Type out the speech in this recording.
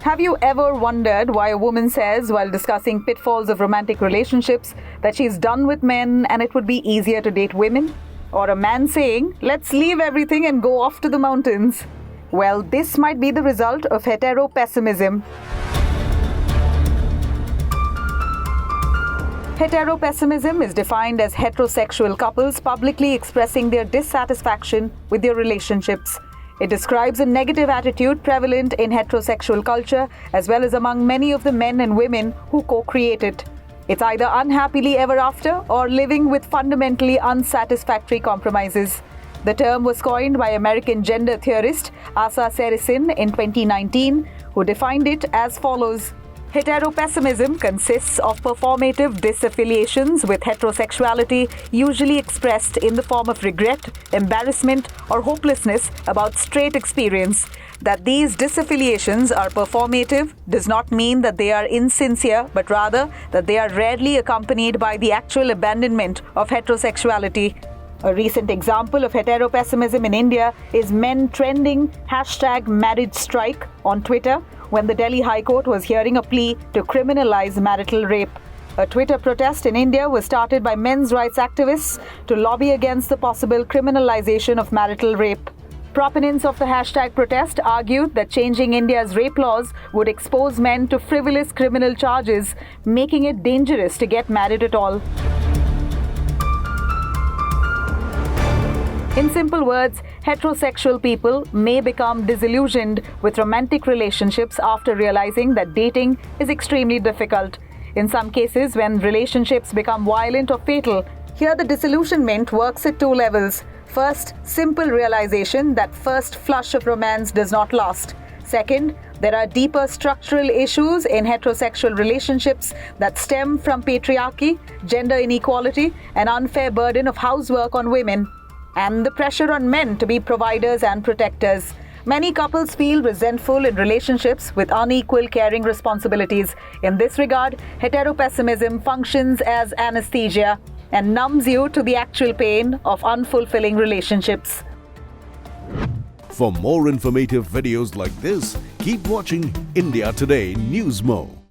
Have you ever wondered why a woman says, while discussing pitfalls of romantic relationships, that she's done with men and it would be easier to date women? Or a man saying, let's leave everything and go off to the mountains? Well, this might be the result of heteropessimism. Heteropessimism is defined as heterosexual couples publicly expressing their dissatisfaction with their relationships. It describes a negative attitude prevalent in heterosexual culture as well as among many of the men and women who co-create it. It's either unhappily ever after or living with fundamentally unsatisfactory compromises. The term was coined by American gender theorist Asa Serisin in 2019, who defined it as follows. Heteropessimism consists of performative disaffiliations with heterosexuality, usually expressed in the form of regret, embarrassment, or hopelessness about straight experience. That these disaffiliations are performative does not mean that they are insincere, but rather that they are rarely accompanied by the actual abandonment of heterosexuality. A recent example of heteropessimism in India is men trending #MarriageStrike on Twitter when the Delhi High Court was hearing a plea to criminalize marital rape. A Twitter protest in India was started by men's rights activists to lobby against the possible criminalization of marital rape. Proponents of the hashtag protest argued that changing India's rape laws would expose men to frivolous criminal charges, making it dangerous to get married at all. In simple words, heterosexual people may become disillusioned with romantic relationships after realizing that dating is extremely difficult. In some cases, when relationships become violent or fatal, here the disillusionment works at two levels. First, simple realization that first flush of romance does not last. Second, there are deeper structural issues in heterosexual relationships that stem from patriarchy, gender inequality, and unfair burden of housework on women, and the pressure on men to be providers and protectors. Many couples feel resentful in relationships with unequal caring responsibilities. In this regard, heteropessimism functions as anesthesia and numbs you to the actual pain of unfulfilling relationships. For more informative videos like this, keep watching India Today Newsmo.